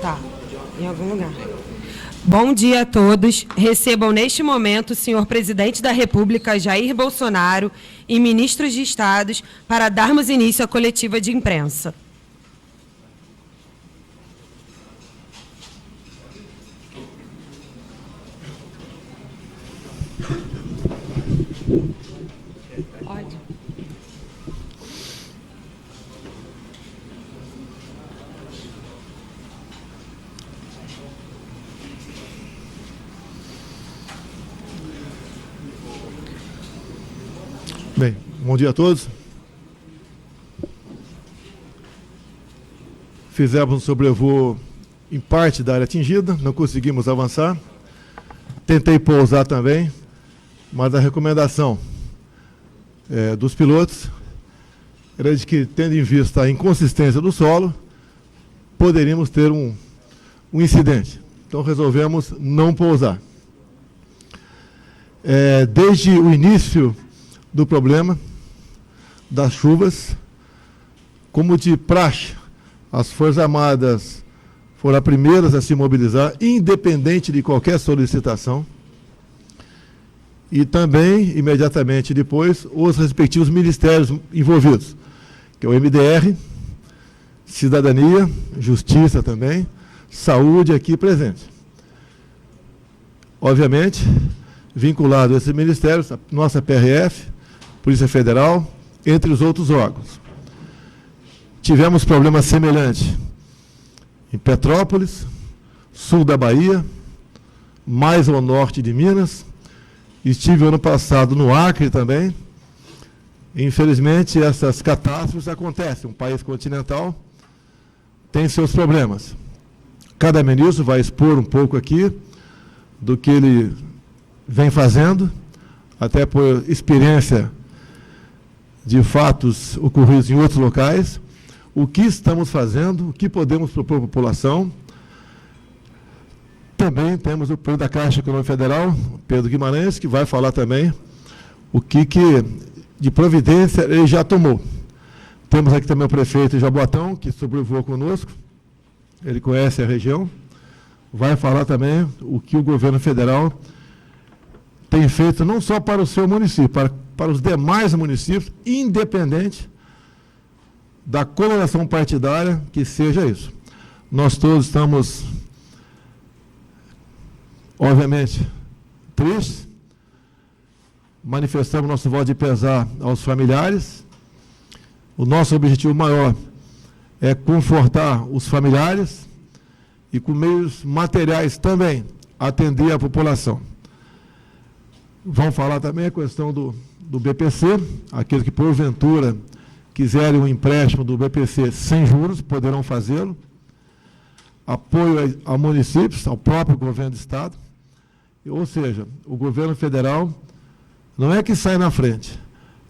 Tá, em algum lugar. Bom dia a todos. Recebam neste momento o senhor presidente da República, Jair Bolsonaro, e ministros de Estados para darmos início à coletiva de imprensa. Pode. Bem, bom dia a todos. Fizemos um sobrevoo em parte da área atingida, não conseguimos avançar. Tentei pousar também, mas a recomendação dos pilotos era de que, tendo em vista a inconsistência do solo, poderíamos ter um incidente. Então resolvemos não pousar. Desde o início do problema das chuvas, como de praxe, as Forças Armadas foram as primeiras a se mobilizar, independente de qualquer solicitação, e também, imediatamente depois, os respectivos ministérios envolvidos, que é o MDR, Cidadania, Justiça também, Saúde aqui presente. Obviamente, vinculado a esses ministérios, a nossa PRF, Polícia Federal, entre os outros órgãos. Tivemos problema semelhante em Petrópolis, sul da Bahia, mais ao norte de Minas. Estive ano passado no Acre também. Infelizmente, essas catástrofes acontecem. Um país continental tem seus problemas. Cada ministro vai expor um pouco aqui do que ele vem fazendo, até por experiência de fatos ocorridos em outros locais, o que estamos fazendo, o que podemos propor à população. Também temos o presidente da Caixa Econômica Federal, Pedro Guimarães, que vai falar também o que de providência ele já tomou. Temos aqui também o prefeito Jaboatão, que sobrevoou conosco, ele conhece a região, vai falar também o que o governo federal tem feito, não só para o seu município, para os demais municípios, independente da coloração partidária, que seja isso. Nós todos estamos, obviamente, tristes, manifestamos nosso voto de pesar aos familiares. O nosso objetivo maior é confortar os familiares e, com meios materiais também, atender a população. Vamos falar também a questão do BPC, aqueles que porventura quiserem um empréstimo do BPC sem juros, poderão fazê-lo. Apoio a municípios, ao próprio governo do Estado. Ou seja, o governo federal não é que sai na frente,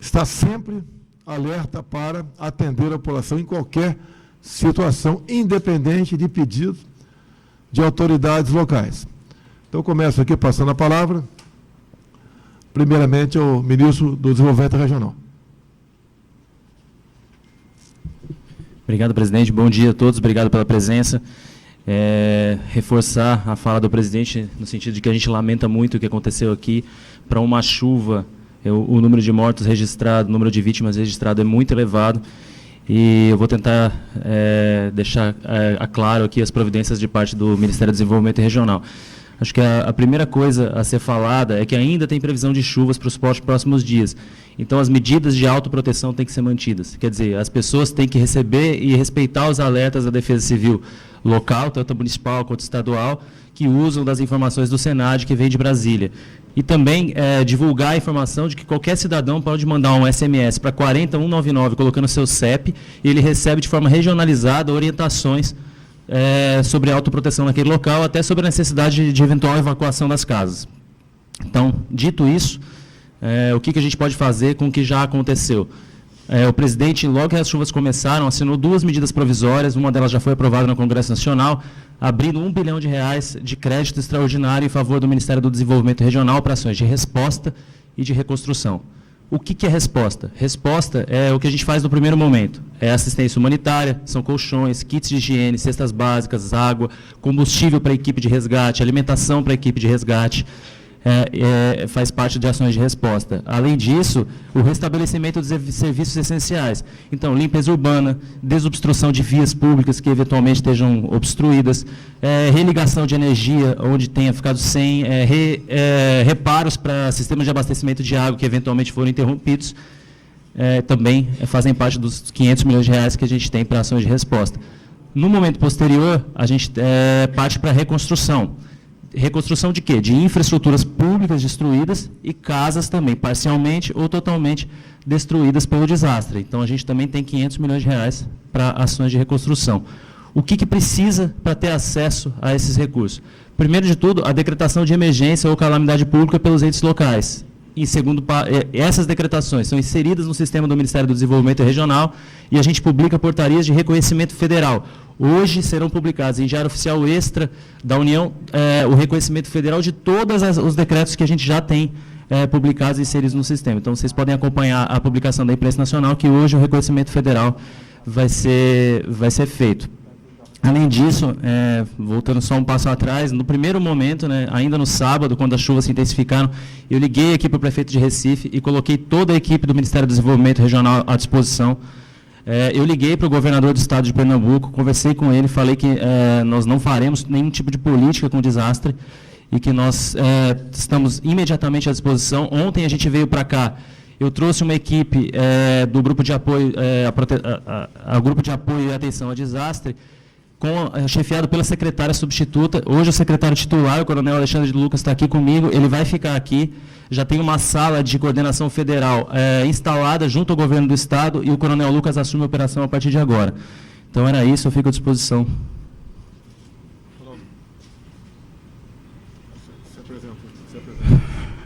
está sempre alerta para atender a população em qualquer situação, independente de pedido de autoridades locais. Então, começo aqui passando a palavra, primeiramente, ao ministro do Desenvolvimento Regional. Obrigado, presidente. Bom dia a todos. Obrigado pela presença. Reforçar a fala do presidente no sentido de que a gente lamenta muito o que aconteceu aqui. Para uma chuva, o número de mortos registrado, o número de vítimas registrado é muito elevado. E eu vou tentar deixar claro aqui as providências de parte do Ministério do Desenvolvimento Regional. Acho que a primeira coisa a ser falada é que ainda tem previsão de chuvas para os próximos dias. Então, as medidas de autoproteção têm que ser mantidas. Quer dizer, as pessoas têm que receber e respeitar os alertas da Defesa Civil local, tanto municipal quanto estadual, que usam das informações do Senad, que vem de Brasília. E também divulgar a informação de que qualquer cidadão pode mandar um SMS para 40199, colocando seu CEP, e ele recebe de forma regionalizada orientações sobre a autoproteção naquele local, até sobre a necessidade de eventual evacuação das casas. Então, dito isso, o que a gente pode fazer com o que já aconteceu? O presidente, logo que as chuvas começaram, assinou 2 medidas provisórias, uma delas já foi aprovada no Congresso Nacional, abrindo R$1 bilhão de crédito extraordinário em favor do Ministério do Desenvolvimento Regional para ações de resposta e de reconstrução. O que é resposta? Resposta é o que a gente faz no primeiro momento. É assistência humanitária, são colchões, kits de higiene, cestas básicas, água, combustível para a equipe de resgate, alimentação para a equipe de resgate. Faz parte de ações de resposta. Além disso, o restabelecimento dos serviços essenciais. Então, limpeza urbana, desobstrução de vias públicas que eventualmente estejam obstruídas, religação de energia onde tenha ficado sem, reparos para sistemas de abastecimento de água que eventualmente foram interrompidos, também fazem parte dos 500 milhões de reais que a gente tem para ações de resposta. No momento posterior, a gente parte para a reconstrução. Reconstrução de quê? De infraestruturas públicas destruídas e casas também, parcialmente ou totalmente destruídas pelo desastre. Então, a gente também tem 500 milhões de reais para ações de reconstrução. O que precisa para ter acesso a esses recursos? Primeiro de tudo, a decretação de emergência ou calamidade pública pelos entes locais. E segundo, essas decretações são inseridas no sistema do Ministério do Desenvolvimento Regional e a gente publica portarias de reconhecimento federal. Hoje serão publicados em Diário Oficial Extra da União o reconhecimento federal de todos os decretos que a gente já tem publicados e inseridos no sistema. Então, vocês podem acompanhar a publicação da imprensa nacional, que hoje o reconhecimento federal vai ser feito. Além disso, voltando só um passo atrás, no primeiro momento, ainda no sábado, quando as chuvas se intensificaram, eu liguei aqui para o prefeito de Recife e coloquei toda a equipe do Ministério do Desenvolvimento Regional à disposição. Eu liguei para o governador do estado de Pernambuco, conversei com ele, falei que nós não faremos nenhum tipo de política com desastre e que nós estamos imediatamente à disposição. Ontem a gente veio para cá, eu trouxe uma equipe do grupo de apoio, grupo de apoio e atenção a desastre, chefiado pela secretária substituta. Hoje o secretário titular, o coronel Alexandre de Lucas, está aqui comigo, ele vai ficar aqui. Já tem uma sala de coordenação federal instalada junto ao governo do estado e o coronel Lucas assume a operação a partir de agora. Então era isso, eu fico à disposição.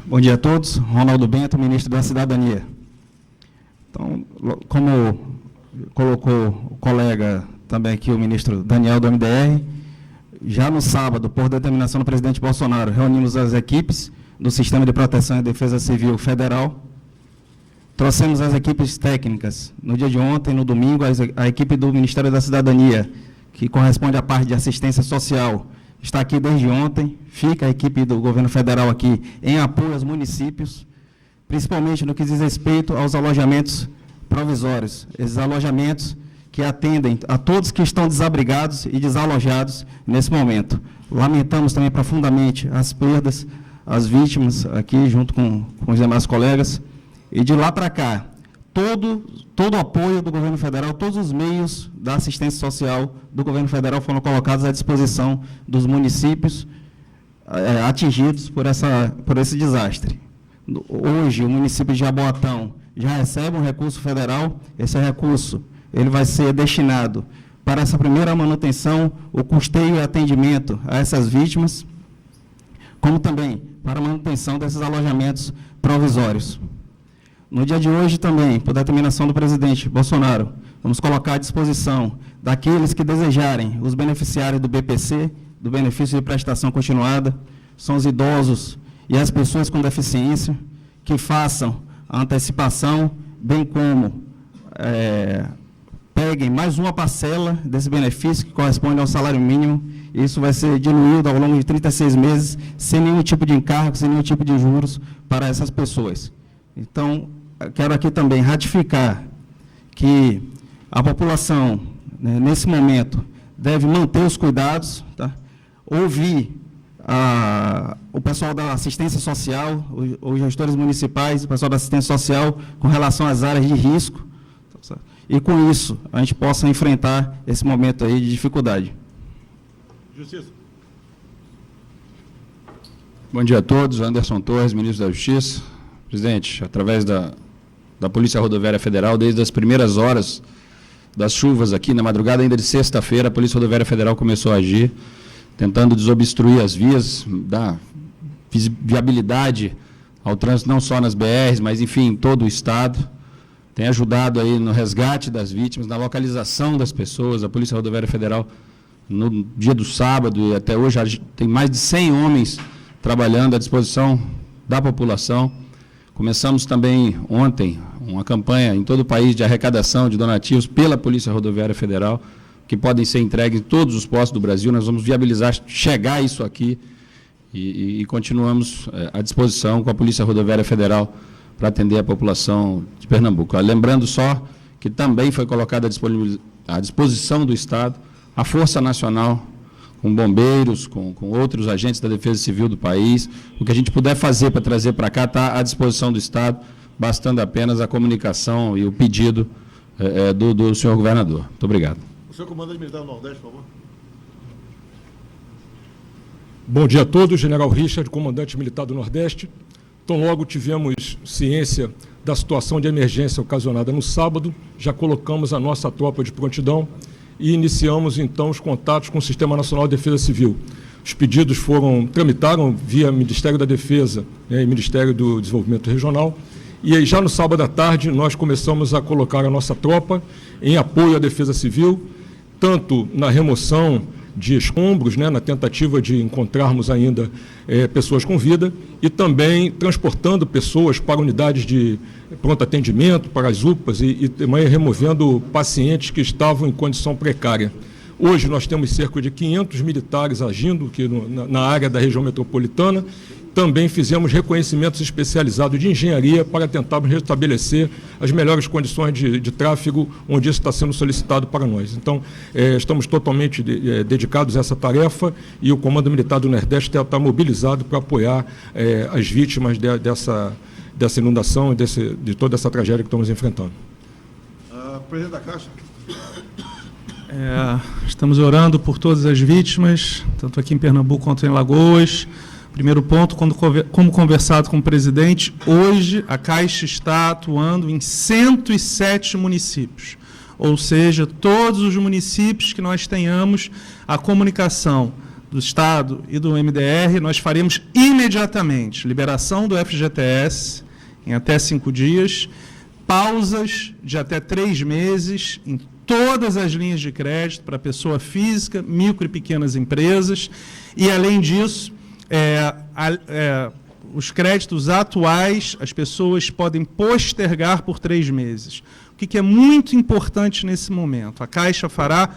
Bom dia a todos. Ronaldo Bento, ministro da Cidadania. Então, como colocou o colega também aqui, o ministro Daniel do MDR, já no sábado, por determinação do presidente Bolsonaro, reunimos as equipes do Sistema de Proteção e Defesa Civil Federal, trouxemos as equipes técnicas. No dia de ontem, no domingo, a equipe do Ministério da Cidadania, que corresponde à parte de assistência social, está aqui desde ontem, fica a equipe do governo federal aqui em apoio aos municípios, principalmente no que diz respeito aos alojamentos provisórios, esses alojamentos que atendem a todos que estão desabrigados e desalojados nesse momento. Lamentamos também profundamente as perdas, as vítimas aqui, junto com os demais colegas, e de lá para cá, todo o apoio do governo federal, todos os meios da assistência social do governo federal foram colocados à disposição dos municípios atingidos por esse desastre. Hoje, o município de Jaboatão já recebe um recurso federal, esse recurso ele vai ser destinado para essa primeira manutenção, o custeio e atendimento a essas vítimas, como também para a manutenção desses alojamentos provisórios. No dia de hoje também, por determinação do presidente Bolsonaro, vamos colocar à disposição daqueles que desejarem, os beneficiários do BPC, do benefício de prestação continuada, são os idosos e as pessoas com deficiência, que façam a antecipação, bem como peguem mais uma parcela desse benefício que corresponde ao salário mínimo. Isso vai ser diluído ao longo de 36 meses, sem nenhum tipo de encargo, sem nenhum tipo de juros para essas pessoas. Então, quero aqui também ratificar que a população, nesse momento, deve manter os cuidados, tá? Ouvir o pessoal da assistência social, os gestores municipais, o pessoal da assistência social, com relação às áreas de risco, tá? E com isso a gente possa enfrentar esse momento aí de dificuldade. Justiça. Bom dia a todos. Anderson Torres, ministro da Justiça. Presidente, através da Polícia Rodoviária Federal, desde as primeiras horas das chuvas aqui, na madrugada ainda de sexta-feira, a Polícia Rodoviária Federal começou a agir, tentando desobstruir as vias, dar viabilidade ao trânsito, não só nas BRs, mas, enfim, em todo o Estado. Tem ajudado aí no resgate das vítimas, na localização das pessoas. A Polícia Rodoviária Federal, no dia do sábado e até hoje, tem mais de 100 homens trabalhando à disposição da população, Começamos também ontem uma campanha em todo o país de arrecadação de donativos pela Polícia Rodoviária Federal, que podem ser entregues em todos os postos do Brasil. Nós vamos viabilizar chegar isso aqui e continuamos à disposição com a Polícia Rodoviária Federal para atender a população de Pernambuco. Lembrando só que também foi colocada à disposição do Estado a Força Nacional, com bombeiros, com outros agentes da Defesa Civil do país. O que a gente puder fazer para trazer para cá está à disposição do Estado, bastando apenas a comunicação e o pedido do senhor governador. Muito obrigado. O senhor comandante militar do Nordeste, por favor. Bom dia a todos, General Richard, comandante militar do Nordeste. Então, logo tivemos ciência da situação de emergência ocasionada no sábado, já colocamos a nossa tropa de prontidão e iniciamos, então, os contatos com o Sistema Nacional de Defesa Civil. Os pedidos tramitaram via Ministério da Defesa, e Ministério do Desenvolvimento Regional, e aí, já no sábado à tarde, nós começamos a colocar a nossa tropa em apoio à Defesa Civil, tanto na remoção de escombros, na tentativa de encontrarmos ainda pessoas com vida, e também transportando pessoas para unidades de pronto atendimento, para as UPAs, e também removendo pacientes que estavam em condição precária. Hoje nós temos cerca de 500 militares agindo aqui na área da região metropolitana. Também fizemos reconhecimentos especializados de engenharia para tentarmos restabelecer as melhores condições de tráfego onde isso está sendo solicitado para nós. Então, estamos totalmente dedicados a essa tarefa e o Comando Militar do Nordeste está mobilizado para apoiar as vítimas dessa inundação e de toda essa tragédia que estamos enfrentando. Presidente da Caixa. Estamos orando por todas as vítimas, tanto aqui em Pernambuco quanto em Alagoas. Primeiro ponto, como conversado com o presidente, hoje a Caixa está atuando em 107 municípios, ou seja, todos os municípios que nós tenhamos a comunicação do Estado e do MDR, nós faremos imediatamente liberação do FGTS em até 5 dias, pausas de até 3 meses em todas as linhas de crédito para pessoa física, micro e pequenas empresas, e, além disso, os créditos atuais, as pessoas podem postergar por 3 meses. O que é muito importante nesse momento? A Caixa fará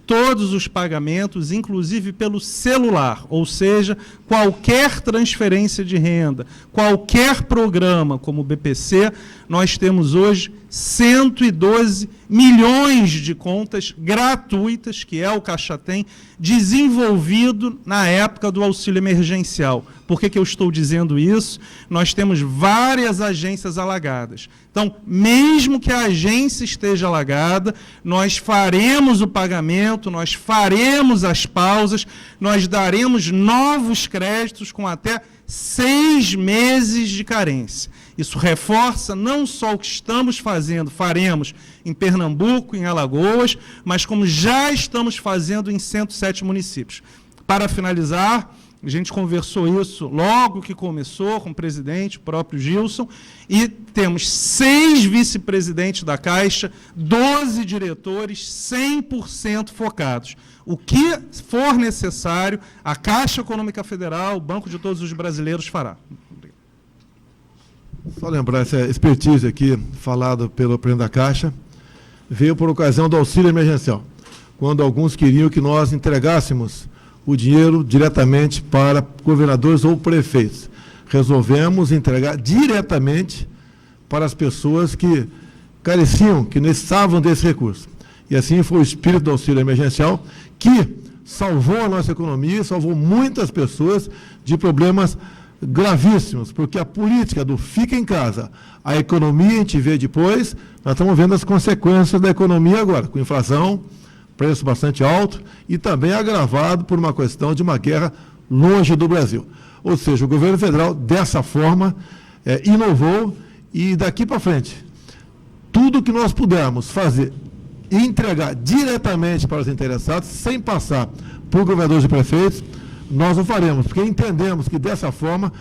todos os pagamentos, inclusive pelo celular, ou seja, qualquer transferência de renda, qualquer programa como o BPC, nós temos hoje 112 milhões de contas gratuitas, que o Caixa Tem, desenvolvido na época do auxílio emergencial. Por que eu estou dizendo isso? Nós temos várias agências alagadas. Então, mesmo que a agência esteja alagada, nós faremos o pagamento, nós faremos as pausas, nós daremos novos créditos com até 6 meses de carência. Isso reforça não só o que estamos fazendo, faremos em Pernambuco, em Alagoas, mas como já estamos fazendo em 107 municípios. Para finalizar, a gente conversou isso logo que começou com o presidente, o próprio Gilson, e temos 6 vice-presidentes da Caixa, 12 diretores, 100% focados. O que for necessário, a Caixa Econômica Federal, o Banco de Todos os Brasileiros, fará. Só lembrar, essa expertise aqui, falada pelo presidente da Caixa, veio por ocasião do auxílio emergencial, quando alguns queriam que nós entregássemos o dinheiro diretamente para governadores ou prefeitos. Resolvemos entregar diretamente para as pessoas que careciam, que necessitavam desse recurso. E assim foi o espírito do auxílio emergencial, que salvou a nossa economia, salvou muitas pessoas de problemas gravíssimos, porque a política do fica em casa, a economia a gente vê depois, nós estamos vendo as consequências da economia agora, com inflação, preço bastante alto e também agravado por uma questão de uma guerra longe do Brasil. Ou seja, o governo federal, dessa forma, inovou e daqui para frente, tudo que nós pudermos fazer e entregar diretamente para os interessados, sem passar por governadores e prefeitos, nós o faremos, porque entendemos que dessa forma,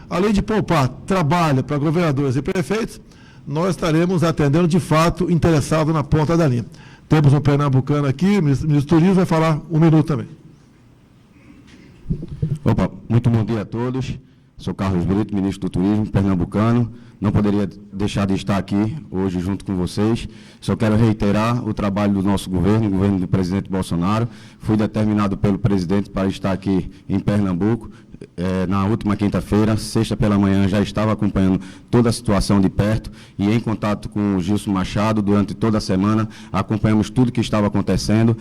além de poupar trabalho para governadores e prefeitos, nós estaremos atendendo de fato interessados na ponta da linha. Temos um pernambucano aqui, o ministro do Turismo vai falar 1 minuto também. Opa, muito bom dia a todos. Sou Carlos Brito, ministro do Turismo pernambucano. Não poderia deixar de estar aqui hoje junto com vocês. Só quero reiterar o trabalho do nosso governo, o governo do presidente Bolsonaro. Fui determinado pelo presidente para estar aqui em Pernambuco. Na última quinta-feira, sexta pela manhã, já estava acompanhando toda a situação de perto e em contato com o Gilson Machado durante toda a semana, acompanhamos tudo que estava acontecendo,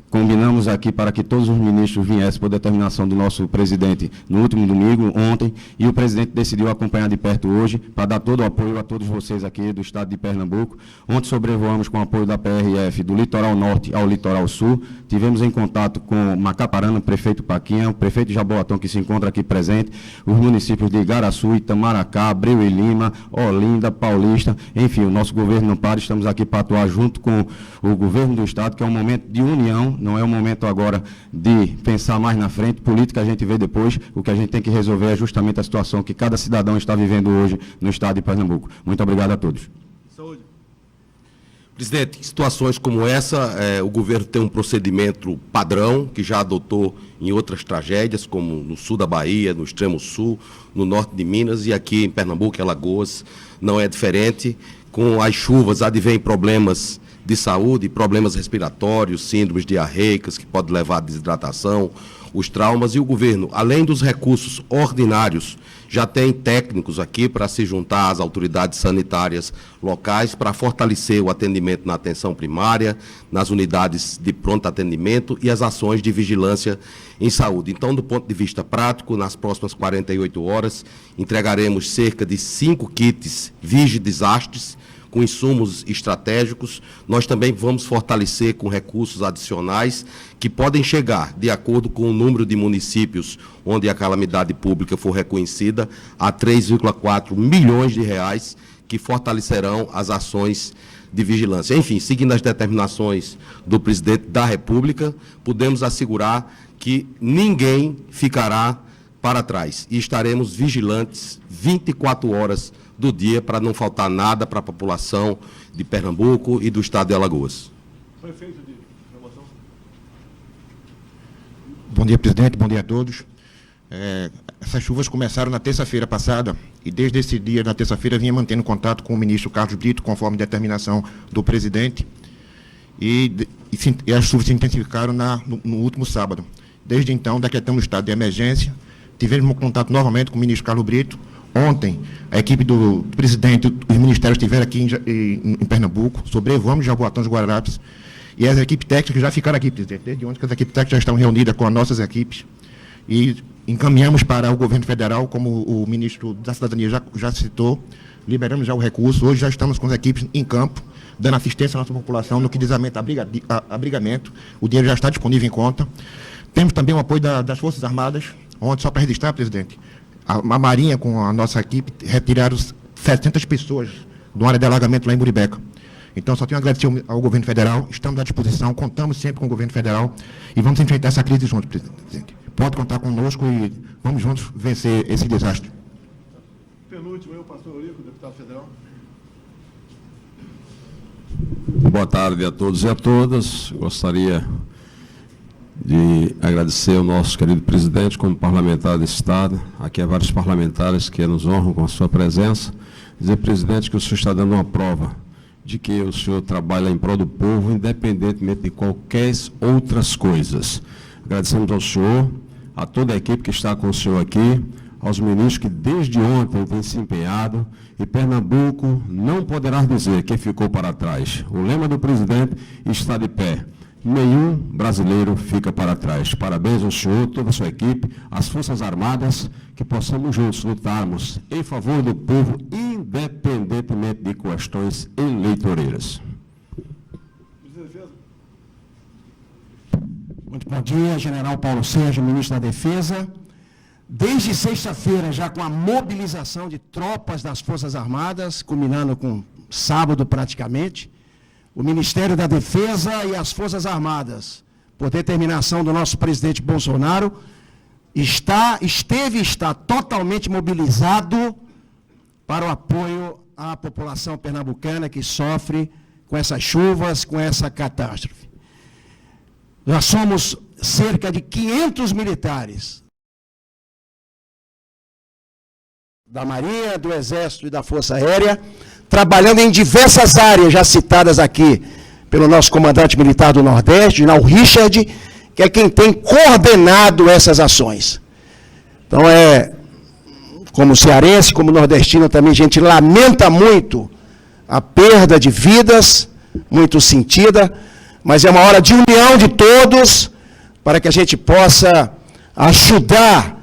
combinamos aqui para que todos os ministros viessem por determinação do nosso presidente no último domingo, ontem, e o presidente decidiu acompanhar de perto hoje para dar todo o apoio a todos vocês aqui do estado de Pernambuco. Ontem sobrevoamos com o apoio da PRF do litoral norte ao litoral sul, tivemos em contato com Macaparana, o prefeito Paquinha, o prefeito de Jaboatão, que se encontra aqui presente, os municípios de Igaraçu, Itamaracá, Abreu e Lima, Olinda, Paulista, enfim, o nosso governo não para, estamos aqui para atuar junto com o governo do estado, que é um momento de união, não é um momento agora de pensar mais na frente, política a gente vê depois, o que a gente tem que resolver é justamente a situação que cada cidadão está vivendo hoje no estado de Pernambuco. Muito obrigado a todos. Saúde. Presidente, em situações como essa, o governo tem um procedimento padrão que já adotou em outras tragédias, como no sul da Bahia, no extremo sul, no norte de Minas e aqui em Pernambuco, em Alagoas, não é diferente. Com as chuvas advém problemas de saúde, problemas respiratórios, síndromes diarreicas, que podem levar à desidratação, os traumas, e o governo, além dos recursos ordinários, já tem técnicos aqui para se juntar às autoridades sanitárias locais para fortalecer o atendimento na atenção primária, nas unidades de pronto atendimento e as ações de vigilância em saúde. Então, do ponto de vista prático, nas próximas 48 horas, entregaremos cerca de 5 kits Vigi-Desastres, com insumos estratégicos. Nós também vamos fortalecer com recursos adicionais que podem chegar, de acordo com o número de municípios onde a calamidade pública for reconhecida, a 3,4 milhões de reais, que fortalecerão as ações de vigilância. Enfim, seguindo as determinações do presidente da República, podemos assegurar que ninguém ficará para trás e estaremos vigilantes 24 horas do dia para não faltar nada para a população de Pernambuco e do estado de Alagoas. Prefeito de informação. Bom dia, presidente. Bom dia a todos. Essas chuvas começaram na terça-feira passada e desde esse dia, na terça-feira, vinha mantendo contato com o ministro Carlos Brito, conforme determinação do presidente, e as chuvas se intensificaram no último sábado. Desde então, decretamos o estado de emergência, tivemos contato novamente com o ministro Carlos Brito. Ontem, a equipe do presidente, os ministérios estiveram aqui em Pernambuco, sobrevoamos Jaboatão dos Guararapes, e as equipes técnicas já ficaram aqui, presidente. Desde ontem, as equipes técnicas já estão reunidas com as nossas equipes, e encaminhamos para o governo federal, como o ministro da Cidadania já citou, liberamos já o recurso. Hoje já estamos com as equipes em campo, dando assistência à nossa população no que diz a abrigamento. O dinheiro já está disponível em conta. Temos também o apoio das Forças Armadas, onde, só para registrar, presidente, a Marinha, com a nossa equipe, retiraram 700 pessoas de uma área de alagamento lá em Muribeca. Então, só tenho a agradecer ao governo federal, estamos à disposição, contamos sempre com o governo federal e vamos enfrentar essa crise juntos, presidente. Pode contar conosco e vamos juntos vencer esse desastre. Penúltimo, pastor Eurico, deputado federal. Boa tarde a todos e a todas. Gostaria de agradecer ao nosso querido presidente como parlamentar desse Estado. Aqui há vários parlamentares que nos honram com a sua presença. Dizer, presidente, que o senhor está dando uma prova de que o senhor trabalha em prol do povo, independentemente de qualquer outras coisas. Agradecemos ao senhor, a toda a equipe que está com o senhor aqui, aos ministros que desde ontem têm se empenhado, e Pernambuco não poderá dizer que ficou para trás. O lema do presidente está de pé. Nenhum brasileiro fica para trás. Parabéns ao senhor, toda a sua equipe, às Forças Armadas, que possamos juntos lutarmos em favor do povo, independentemente de questões eleitoreiras. Muito bom dia, General Paulo Sérgio, ministro da Defesa. Desde sexta-feira, já com a mobilização de tropas das Forças Armadas, culminando com sábado praticamente, o Ministério da Defesa e as Forças Armadas, por determinação do nosso presidente Bolsonaro, está totalmente mobilizado para o apoio à população pernambucana que sofre com essas chuvas, com essa catástrofe. Já somos cerca de 500 militares da Marinha, do Exército e da Força Aérea, trabalhando em diversas áreas já citadas aqui pelo nosso comandante militar do Nordeste, General Richard, que é quem tem coordenado essas ações. Então, como cearense, como nordestino também, a gente lamenta muito a perda de vidas, muito sentida, mas é uma hora de união de todos para que a gente possa ajudar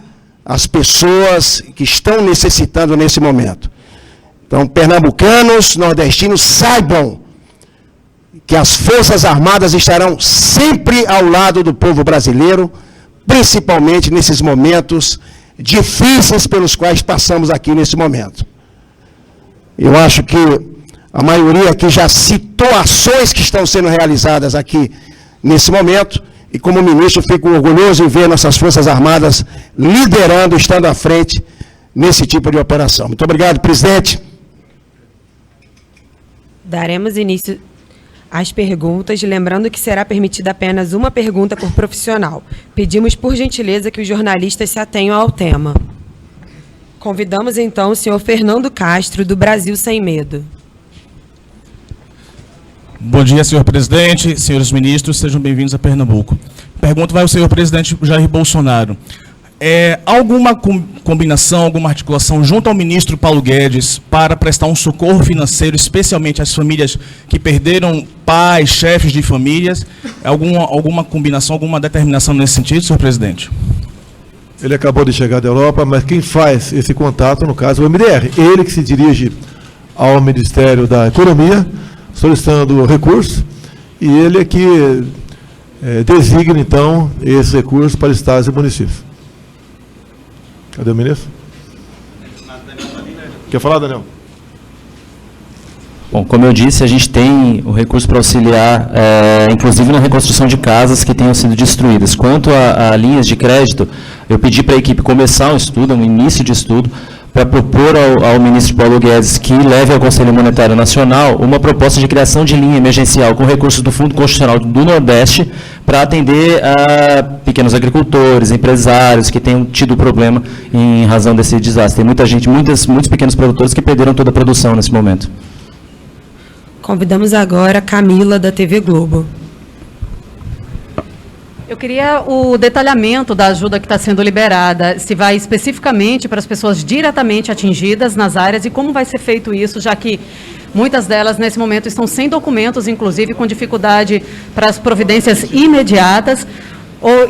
as pessoas que estão necessitando nesse momento. Então, pernambucanos, nordestinos, saibam que as Forças Armadas estarão sempre ao lado do povo brasileiro, principalmente nesses momentos difíceis pelos quais passamos aqui nesse momento. Eu acho que a maioria aqui já citou ações que estão sendo realizadas aqui nesse momento, e como ministro fico orgulhoso em ver nossas Forças Armadas liderando, estando à frente nesse tipo de operação. Muito obrigado, presidente. Daremos início às perguntas, lembrando que será permitida apenas uma pergunta por profissional. Pedimos, por gentileza, que os jornalistas se atenham ao tema. Convidamos, então, o senhor Fernando Castro, do Brasil Sem Medo. Bom dia, senhor presidente, senhores ministros, sejam bem-vindos a Pernambuco. Pergunta vai ao senhor presidente Jair Bolsonaro. Alguma combinação, alguma articulação junto ao ministro Paulo Guedes para prestar um socorro financeiro, especialmente às famílias que perderam pais, chefes de famílias? Alguma combinação, alguma determinação nesse sentido, senhor presidente? Ele acabou de chegar da Europa, mas quem faz esse contato, no caso, é o MDR. Ele que se dirige ao Ministério da Economia, solicitando recursos, e ele é que designa, então, esses recursos para estados e municípios. Cadê o ministro? Quer falar, Daniel? Bom, como eu disse, a gente tem o recurso para auxiliar, inclusive na reconstrução de casas que tenham sido destruídas. Quanto a linhas de crédito, eu pedi para a equipe começar um estudo, um início de estudo, para propor ao ministro Paulo Guedes que leve ao Conselho Monetário Nacional uma proposta de criação de linha emergencial com recursos do Fundo Constitucional do Nordeste para atender a pequenos agricultores, empresários que tenham tido problema em razão desse desastre. Tem muita gente, muitos pequenos produtores que perderam toda a produção nesse momento. Convidamos agora a Camila, da TV Globo. Eu queria o detalhamento da ajuda que está sendo liberada, se vai especificamente para as pessoas diretamente atingidas nas áreas e como vai ser feito isso, já que muitas delas, nesse momento, estão sem documentos, inclusive com dificuldade para as providências imediatas,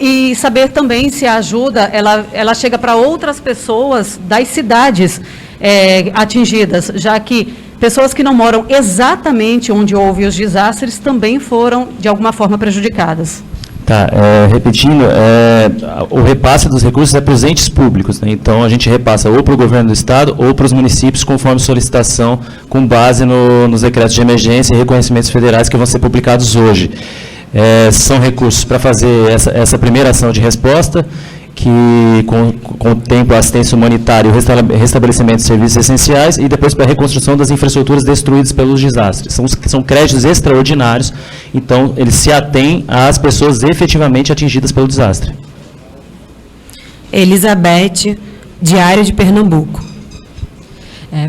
e saber também se a ajuda ela chega para outras pessoas das cidades atingidas, já que pessoas que não moram exatamente onde houve os desastres também foram, de alguma forma, prejudicadas. Tá, repetindo, o repasse dos recursos é para os entes públicos, né? Então a gente repassa ou para o governo do estado ou para os municípios conforme solicitação, com base nos decretos de emergência e reconhecimentos federais que vão ser publicados hoje. São recursos para fazer essa primeira ação de resposta, que contempla assistência humanitária e o restabelecimento de serviços essenciais, e depois para a reconstrução das infraestruturas destruídas pelos desastres. São créditos extraordinários, então eles se atêm às pessoas efetivamente atingidas pelo desastre. Elizabeth, Diário de Pernambuco.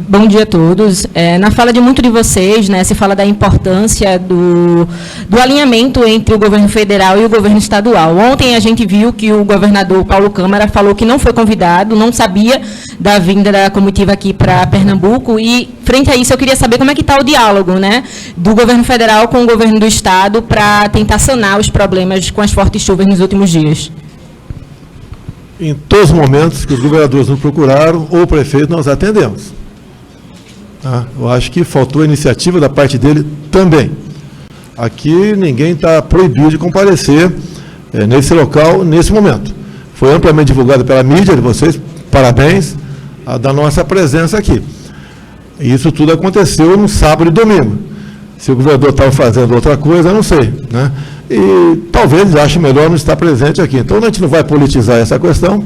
Bom dia a todos. Na fala de muito de vocês, né, se fala da importância do alinhamento entre o governo federal e o governo estadual. Ontem a gente viu que o governador Paulo Câmara falou que não foi convidado, não sabia da vinda da comitiva aqui para Pernambuco, e frente a isso eu queria saber como é que está o diálogo, né, do governo federal com o governo do estado para tentar sanar os problemas com as fortes chuvas nos últimos dias. Em todos os momentos que os governadores nos procuraram, ou o prefeito, nós atendemos. Eu acho que faltou iniciativa da parte dele também. Aqui ninguém está proibido de comparecer nesse local, nesse momento. Foi amplamente divulgado pela mídia de vocês, parabéns da nossa presença aqui. E isso tudo aconteceu no sábado e domingo. Se o governador estava fazendo outra coisa, eu não sei, né? E talvez ache melhor não estar presente aqui. Então a gente não vai politizar essa questão.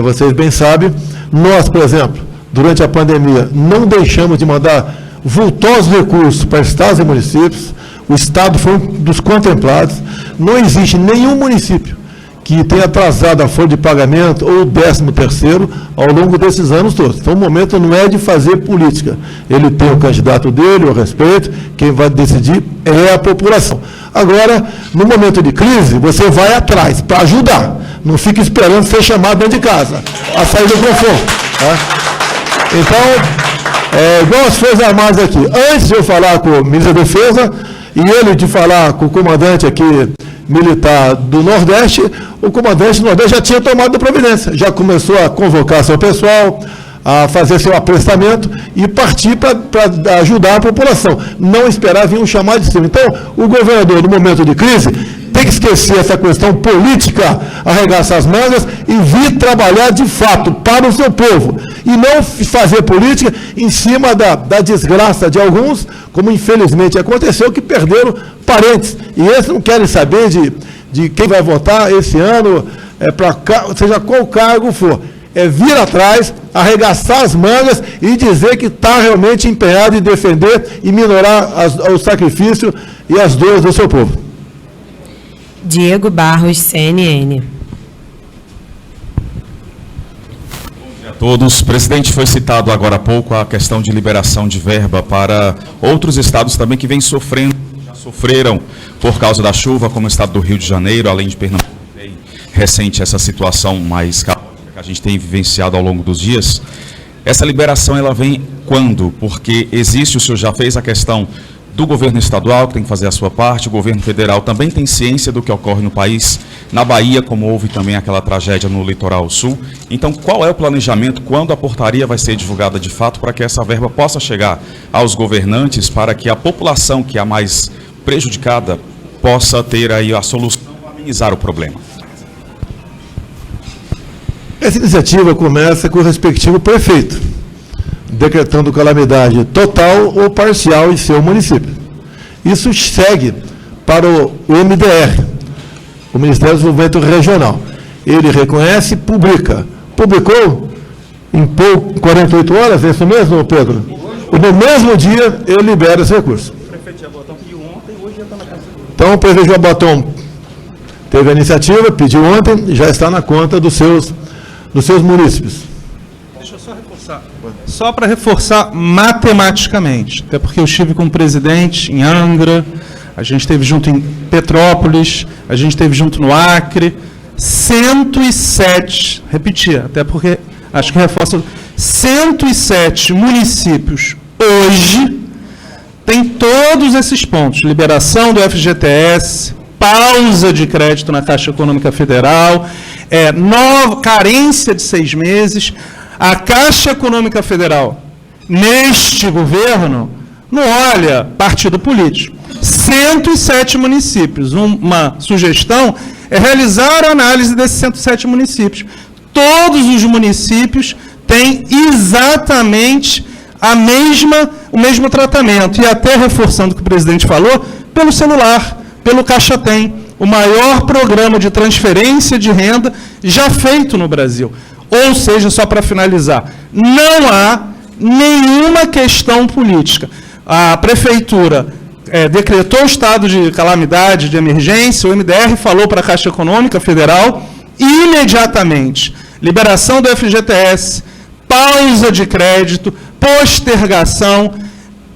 Vocês bem sabem, nós, por exemplo, durante a pandemia, não deixamos de mandar vultosos recursos para estados e municípios. O estado foi um dos contemplados. Não existe nenhum município que tem atrasado a folha de pagamento ou o 13º ao longo desses anos todos. Então, o momento não é de fazer política. Ele tem o candidato dele, eu respeito, quem vai decidir é a população. Agora, no momento de crise, você vai atrás para ajudar. Não fica esperando ser chamado dentro de casa, a sair do conforto. Tá? Então, igual as Forças Armadas aqui. Antes de eu falar com o ministro da Defesa e ele de falar com o comandante aqui militar do Nordeste, o comandante do Nordeste já tinha tomado providência, já começou a convocar seu pessoal, a fazer seu aprestamento e partir para ajudar a população, não esperar vir um chamado de cima. Então, o governador, no momento de crise, tem que esquecer essa questão política, arregaçar as mangas e vir trabalhar de fato para o seu povo. E não fazer política em cima da desgraça de alguns, como infelizmente aconteceu, que perderam parentes. E esses não querem saber de quem vai votar esse ano, seja qual cargo for. É vir atrás, arregaçar as mangas e dizer que está realmente empenhado em defender e minorar o sacrifício e as dores do seu povo. Diego Barros, CNN. Todos. Presidente, foi citado agora há pouco a questão de liberação de verba para outros estados também que vêm sofrendo, já sofreram por causa da chuva, como o estado do Rio de Janeiro, além de Pernambuco, bem recente essa situação mais caótica que a gente tem vivenciado ao longo dos dias. Essa liberação ela vem quando? Porque existe, o senhor já fez a questão do governo estadual, que tem que fazer a sua parte, o governo federal também tem ciência do que ocorre no país, na Bahia, como houve também aquela tragédia no litoral sul. Então, qual é o planejamento, quando a portaria vai ser divulgada de fato, para que essa verba possa chegar aos governantes, para que a população que é a mais prejudicada possa ter aí a solução para amenizar o problema? Essa iniciativa começa com o respectivo prefeito, decretando calamidade total ou parcial em seu município. Isso segue para o MDR, o Ministério do Desenvolvimento Regional. Ele reconhece e publica. Publicou em 48 horas, é isso mesmo, Pedro? E no mesmo dia ele libera esse recurso. O prefeito Jabotão pediu ontem, hoje já está na conta. Então o prefeito Jabotão teve a iniciativa, pediu ontem, já está na conta dos seus munícipes. Deixa eu só reforçar. Só para reforçar matematicamente, até porque eu estive com o presidente em Angra, a gente esteve junto em Petrópolis, a gente esteve junto no Acre, 107, repetir, até porque acho que reforça, 107 municípios hoje têm todos esses pontos, liberação do FGTS, pausa de crédito na Caixa Econômica Federal, carência de 6 meses. A Caixa Econômica Federal, neste governo, não olha partido político. 107 municípios. Uma sugestão é realizar a análise desses 107 municípios. Todos os municípios têm exatamente o mesmo tratamento. E até reforçando o que o presidente falou, pelo celular, pelo Caixa Tem, o maior programa de transferência de renda já feito no Brasil. Ou seja, só para finalizar, não há nenhuma questão política. A Prefeitura decretou o estado de calamidade, de emergência, o MDR falou para a Caixa Econômica Federal, imediatamente, liberação do FGTS, pausa de crédito, postergação,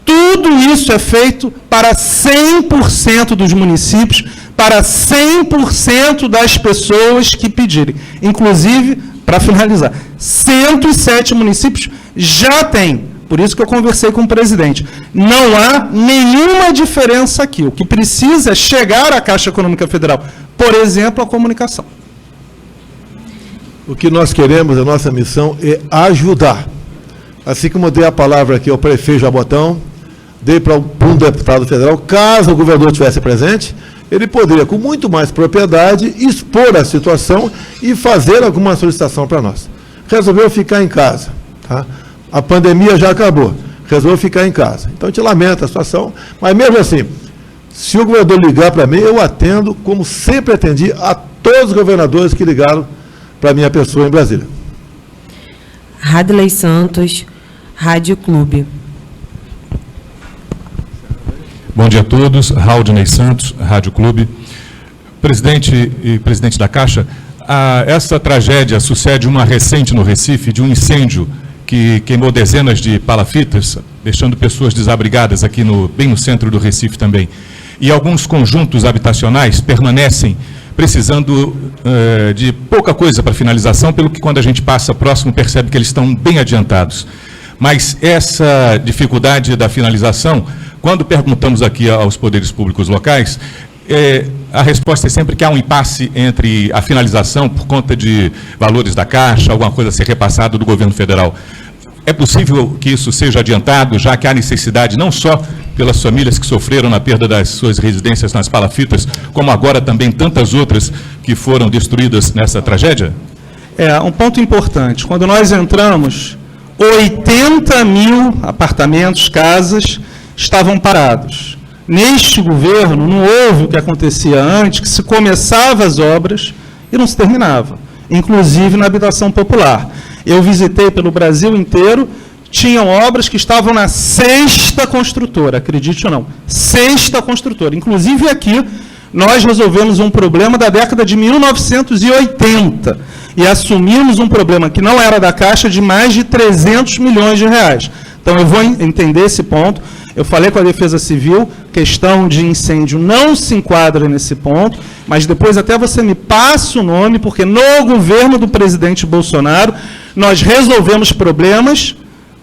tudo isso é feito para 100% dos municípios, para 100% das pessoas que pedirem. Inclusive, para finalizar, 107 municípios já têm, por isso que eu conversei com o presidente, não há nenhuma diferença aqui. O que precisa é chegar à Caixa Econômica Federal, por exemplo, a comunicação. O que nós queremos, a nossa missão é ajudar. Assim como eu dei a palavra aqui ao prefeito Jabotão, dei para um deputado federal, caso o governador estivesse presente, ele poderia, com muito mais propriedade, expor a situação e fazer alguma solicitação para nós. Resolveu ficar em casa. Tá? A pandemia já acabou. Resolveu ficar em casa. Então, a gente lamenta a situação, mas mesmo assim, se o governador ligar para mim, eu atendo, como sempre atendi a todos os governadores que ligaram para a minha pessoa em Brasília. Radley Santos, Rádio Clube. Bom dia a todos, Raudinei Santos, Rádio Clube. Presidente e presidente da Caixa, essa tragédia sucede uma recente no Recife, de um incêndio que queimou dezenas de palafitas, deixando pessoas desabrigadas aqui bem no centro do Recife também. E alguns conjuntos habitacionais permanecem precisando de pouca coisa para finalização, pelo que quando a gente passa próximo percebe que eles estão bem adiantados. Mas essa dificuldade da finalização, quando perguntamos aqui aos poderes públicos locais, a resposta é sempre que há um impasse entre a finalização por conta de valores da Caixa, alguma coisa a ser repassada do governo federal. É possível que isso seja adiantado, já que há necessidade não só pelas famílias que sofreram na perda das suas residências nas palafitas, como agora também tantas outras que foram destruídas nessa tragédia? Um ponto importante. Quando nós entramos, 80 mil apartamentos, casas, estavam parados. Neste governo, não houve o que acontecia antes, que se começava as obras e não se terminava, inclusive na habitação popular. Eu visitei pelo Brasil inteiro, tinham obras que estavam na 6ª construtora, acredite ou não, 6ª construtora. Inclusive aqui, nós resolvemos um problema da década de 1980 e assumimos um problema que não era da Caixa de mais de 300 milhões de reais. Então, eu vou entender esse ponto. Eu falei com a Defesa Civil, questão de incêndio não se enquadra nesse ponto, mas depois até você me passa o nome, porque no governo do presidente Bolsonaro, nós resolvemos problemas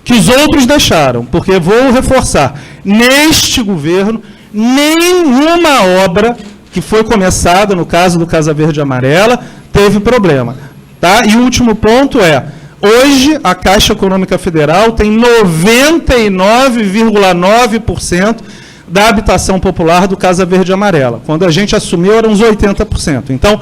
que os outros deixaram, porque vou reforçar, neste governo, nenhuma obra que foi começada, no caso do Casa Verde e Amarela, teve problema. Tá? E o último ponto hoje, a Caixa Econômica Federal tem 99,9% da habitação popular do Casa Verde e Amarela. Quando a gente assumiu, eram uns 80%. Então,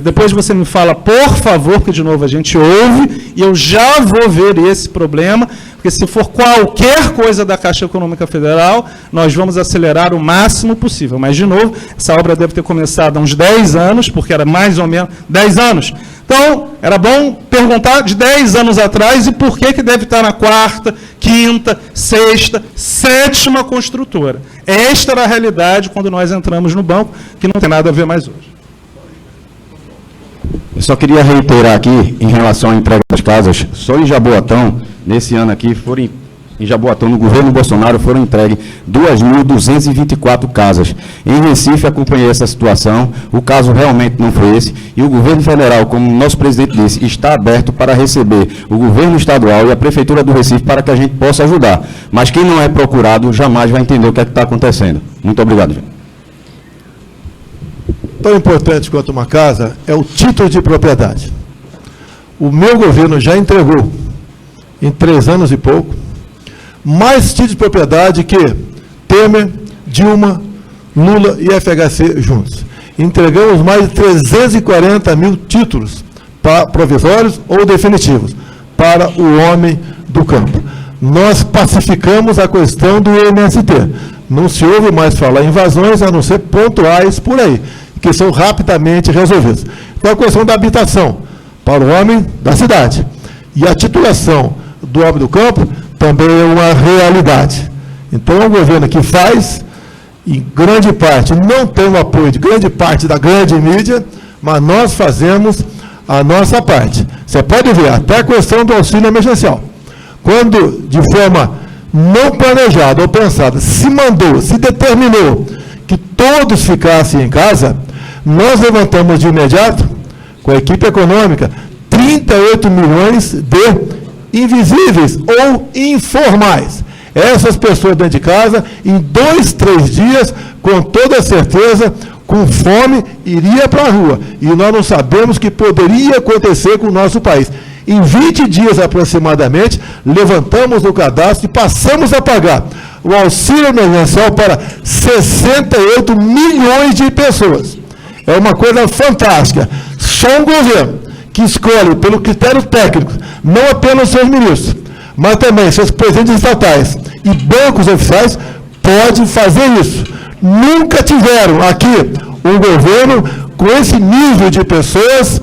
depois você me fala, por favor, que de novo a gente ouve, e eu já vou ver esse problema, porque se for qualquer coisa da Caixa Econômica Federal, nós vamos acelerar o máximo possível. Mas, de novo, essa obra deve ter começado há uns 10 anos, porque era mais ou menos 10 anos. Então, era bom perguntar de 10 anos atrás e por que deve estar na 4ª, 5ª, 6ª, 7ª construtora. Esta era a realidade quando nós entramos no banco, que não tem nada a ver mais hoje. Eu só queria reiterar aqui, em relação à entrega das casas, só em Jaboatão, nesse ano aqui, em Jaboatão, no governo Bolsonaro, foram entregues 2.224 casas. Em Recife, acompanhei essa situação, o caso realmente não foi esse, e o governo federal, como o nosso presidente disse, está aberto para receber o governo estadual e a Prefeitura do Recife para que a gente possa ajudar. Mas quem não é procurado jamais vai entender o que é que está acontecendo. Muito obrigado, gente. Tão importante quanto uma casa é o título de propriedade. O meu governo já entregou, em 3 anos e pouco, mais títulos de propriedade que Temer, Dilma, Lula e FHC juntos. Entregamos mais de 340 mil títulos provisórios ou definitivos para o homem do campo. Nós pacificamos a questão do MST. Não se ouve mais falar em invasões, a não ser pontuais por aí, que são rapidamente resolvidos. Então, a questão da habitação para o homem da cidade. E a titulação do homem do campo também é uma realidade. Então, é um governo que faz, em grande parte, não tem o apoio de grande parte da grande mídia, mas nós fazemos a nossa parte. Você pode ver, até a questão do auxílio emergencial. Quando, de forma não planejada ou pensada, se mandou, se determinou que todos ficassem em casa, nós levantamos de imediato, com a equipe econômica, 38 milhões de invisíveis ou informais. Essas pessoas dentro de casa, em 2, 3 dias, com toda certeza, com fome, iria para a rua. E nós não sabemos o que poderia acontecer com o nosso país. Em 20 dias aproximadamente, levantamos o cadastro e passamos a pagar o auxílio emergencial para 68 milhões de pessoas. É uma coisa fantástica. Só um governo que escolhe pelo critério técnico, não apenas seus ministros, mas também seus presidentes estatais e bancos oficiais, pode fazer isso. Nunca tiveram aqui um governo com esse nível de pessoas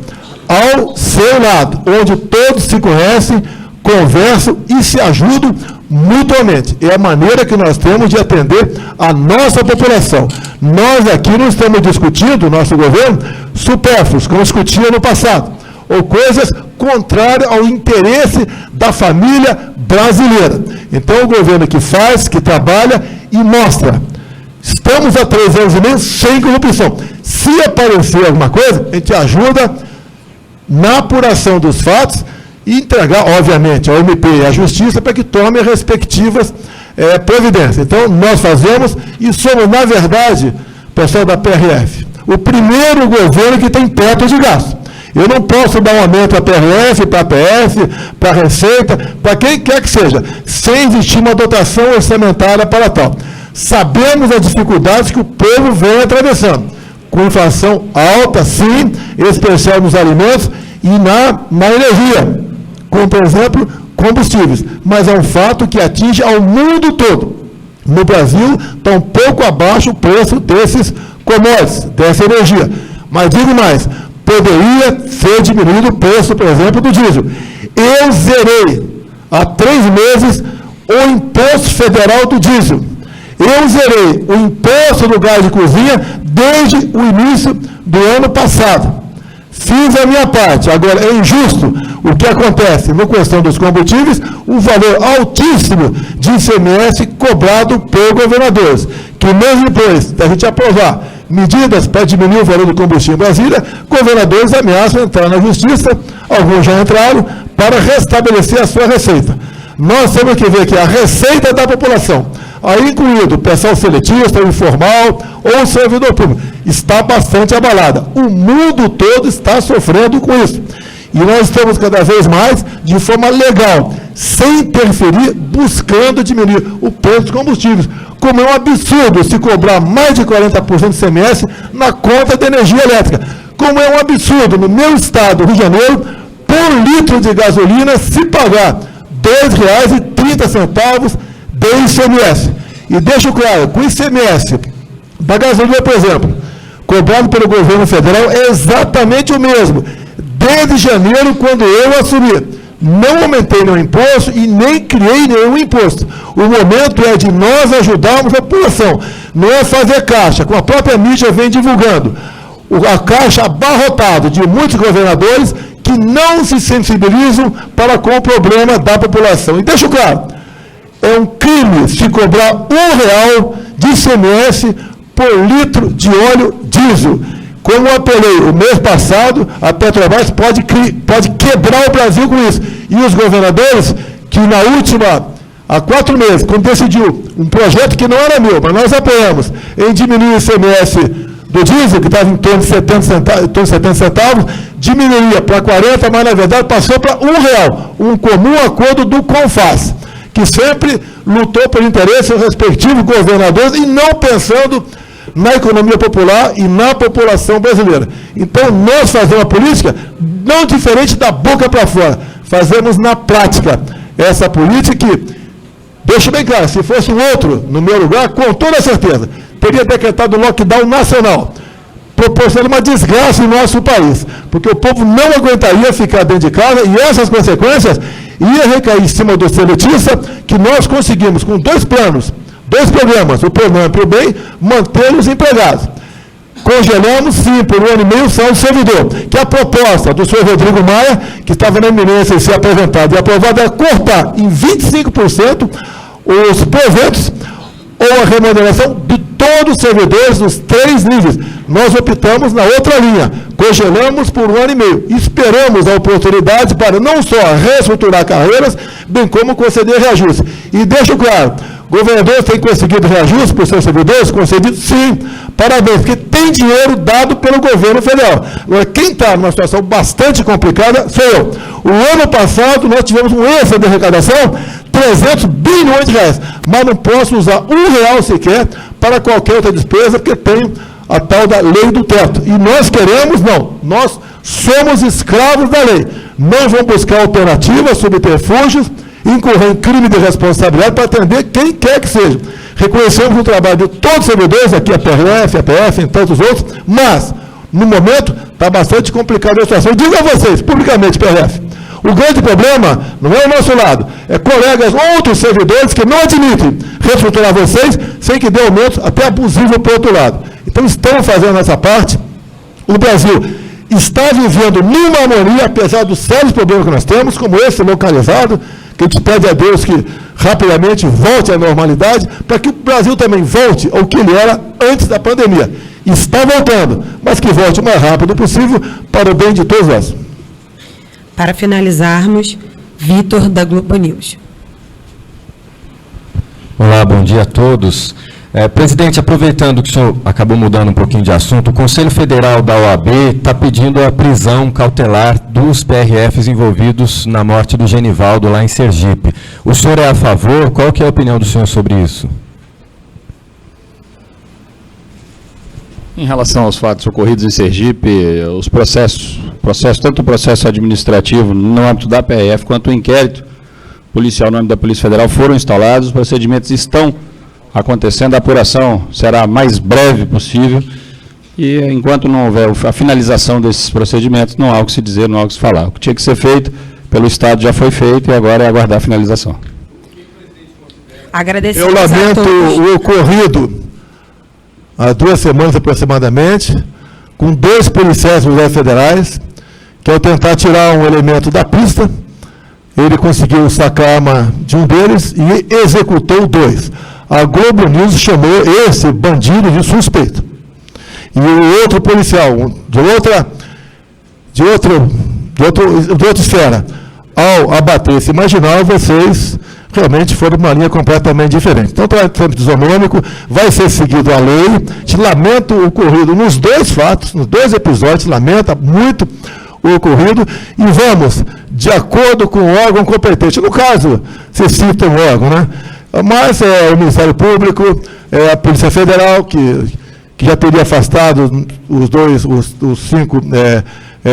ao seu lado, onde todos se conhecem, conversam e se ajudam mutuamente. É a maneira que nós temos de atender a nossa população. Nós aqui não estamos discutindo, nosso governo, supérfluos, como discutia no passado, ou coisas contrárias ao interesse da família brasileira. Então, o governo que faz, que trabalha e mostra. Estamos há 3 anos e meio sem corrupção. Se aparecer alguma coisa, a gente ajuda na apuração dos fatos e entregar, obviamente, ao MP e à Justiça para que tome as respectivas providências. Então, nós fazemos e somos, na verdade, pessoal da PRF, o primeiro governo que tem teto de gasto. Eu não posso dar um aumento para a PRF, para a APF, para a Receita, para quem quer que seja, sem existir uma dotação orçamentária para tal. Sabemos as dificuldades que o povo vem atravessando, com inflação alta, sim, em especial nos alimentos e na energia, como, por exemplo, combustíveis. Mas é um fato que atinge ao mundo todo. No Brasil, está um pouco abaixo o preço desses commodities, dessa energia. Mas digo mais, poderia ser diminuído o preço, por exemplo, do diesel. Eu zerei, há 3 meses, o imposto federal do diesel. Eu zerei o imposto do gás de cozinha desde o início do ano passado. Fiz a minha parte. Agora, é injusto o que acontece na questão dos combustíveis, o valor altíssimo de ICMS cobrado por governadores, que mesmo depois da gente aprovar medidas para diminuir o valor do combustível em Brasília, governadores ameaçam entrar na justiça, alguns já entraram, para restabelecer a sua receita. Nós temos que ver que a receita da população, aí incluído o pessoal seletista, o informal ou o servidor público, está bastante abalada. O mundo todo está sofrendo com isso. E nós estamos cada vez mais, de forma legal, sem interferir, buscando diminuir o preço dos combustíveis. Como é um absurdo se cobrar mais de 40% de ICMS na conta de energia elétrica. Como é um absurdo, no meu estado, Rio de Janeiro, por litro de gasolina, se pagar R$ 2,30 de ICMS. E deixo claro, com o ICMS da gasolina, por exemplo, cobrado pelo governo federal, é exatamente o mesmo. Desde janeiro, quando eu assumi. Não aumentei nenhum imposto e nem criei nenhum imposto. O momento é de nós ajudarmos a população. Não é fazer caixa, como a própria mídia vem divulgando. A caixa abarrotada de muitos governadores que não se sensibilizam para com o problema da população. E deixo claro, é um crime se cobrar R$1 de ICMS por litro de óleo diesel. Como eu apelei o mês passado, a Petrobras pode quebrar o Brasil com isso. E os governadores, que há 4 meses, quando decidiu um projeto que não era meu, mas nós apoiamos, em diminuir o ICMS do diesel, que estava em torno de 70 centavos, diminuiria para 40, mas na verdade passou para R$1. Um comum acordo do CONFAS, que sempre lutou pelo interesse dos respectivos governadores e não pensando na economia popular e na população brasileira. Então, nós fazemos uma política não diferente da boca para fora. Fazemos na prática essa política que, deixo bem claro, se fosse um outro no meu lugar, com toda certeza, teria decretado um lockdown nacional, proporcionando uma desgraça no nosso país, porque o povo não aguentaria ficar dentro de casa e essas consequências iam recair em cima do seletista, que nós conseguimos, com 2 programas, o PRONAMP e o BEM, mantê-los empregados. Congelamos, sim, por 1 ano e meio, o salário do servidor, que a proposta do senhor Rodrigo Maia, que estava na iminência de ser apresentado e aprovado, é cortar em 25% os proventos ou a remuneração de todos os servidores nos 3 níveis. Nós optamos na outra linha, congelamos por 1 ano e meio. Esperamos a oportunidade para não só reestruturar carreiras, bem como conceder reajuste. E deixo claro, governadores têm conseguido reajuste para os seus servidores? Concedido? Sim. Parabéns, porque tem dinheiro dado pelo governo federal. Agora, quem está numa situação bastante complicada sou eu. O ano passado, nós tivemos um extra de arrecadação, 300 bilhões de reais, mas não posso usar R$1 sequer para qualquer outra despesa, porque tem a tal da lei do teto. E nós queremos, não, nós somos escravos da lei. Não vamos buscar alternativas, subterfúgios, incorrer em crime de responsabilidade para atender quem quer que seja. Reconhecemos o trabalho de todos os servidores, aqui a PRF, a APF, e tantos outros, mas, no momento, está bastante complicada a situação. Digo a vocês, publicamente, PRF, O grande problema não é o nosso lado, é colegas, outros servidores que não admitem reestruturar vocês sem que dê aumento até abusivo para o outro lado. Então, estão fazendo essa parte. O Brasil está vivendo numa harmonia, apesar dos sérios problemas que nós temos, como esse localizado, que a gente pede a Deus que rapidamente volte à normalidade, para que o Brasil também volte ao que ele era antes da pandemia. Está voltando, mas que volte o mais rápido possível para o bem de todos nós. Para finalizarmos, Vitor, da Globo News. Olá, bom dia a todos. Presidente, aproveitando que o senhor acabou mudando um pouquinho de assunto, o Conselho Federal da OAB está pedindo a prisão cautelar dos PRFs envolvidos na morte do Genivaldo lá em Sergipe. O senhor é a favor? Qual que é a opinião do senhor sobre isso? Em relação aos fatos ocorridos em Sergipe, os processos, tanto o processo administrativo no âmbito da PRF, quanto o inquérito policial no âmbito da Polícia Federal foram instalados, os procedimentos estão acontecendo, a apuração será a mais breve possível e enquanto não houver a finalização desses procedimentos, não há o que se dizer, não há o que se falar. O que tinha que ser feito pelo Estado já foi feito e agora é aguardar a finalização. Agradecemos Eu lamento o ocorrido há 2 semanas aproximadamente, com 2 policiais militares federais, que ao tentar tirar um elemento da pista, ele conseguiu sacar a arma de um deles e executou 2. A Globo News chamou esse bandido de suspeito. E o outro policial, de outra esfera, ao abater esse marginal, vocês realmente foram uma linha completamente diferente. Então, o tratamento isonômico vai ser seguido a lei. A gente lamenta o ocorrido nos 2 fatos, nos 2 episódios, lamenta muito o ocorrido e vamos, de acordo com o órgão competente. No caso, você cita um órgão, né? Mas o Ministério Público, a Polícia Federal, que já teria afastado os 5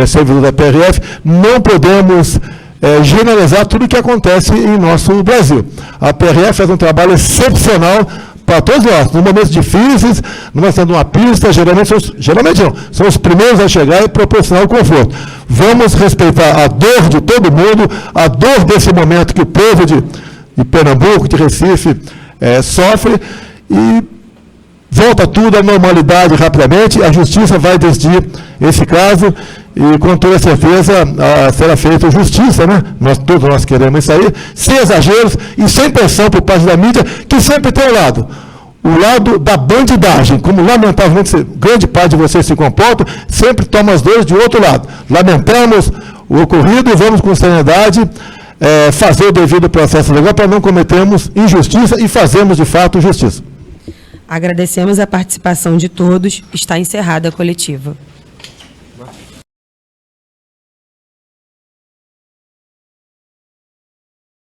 servidores da PRF, não podemos generalizar tudo o que acontece em nosso Brasil. A PRF faz um trabalho excepcional para todos nós. Nos momentos difíceis, nós tendo uma pista, geralmente não, são os primeiros a chegar e proporcionar o conforto. Vamos respeitar a dor de todo mundo, a dor desse momento que o povo de Pernambuco, de Recife, sofre, e volta tudo à normalidade rapidamente. A Justiça vai decidir esse caso e, com toda certeza, será feita justiça, né? Todos nós queremos isso aí, sem exageros e sem pressão por parte da mídia, que sempre tem o lado da bandidagem, como lamentavelmente grande parte de vocês se comportam, sempre toma as dores de outro lado. Lamentamos o ocorrido e vamos com seriedade fazer o devido processo legal para não cometermos injustiça e fazermos, de fato, justiça. Agradecemos a participação de todos. Está encerrada a coletiva.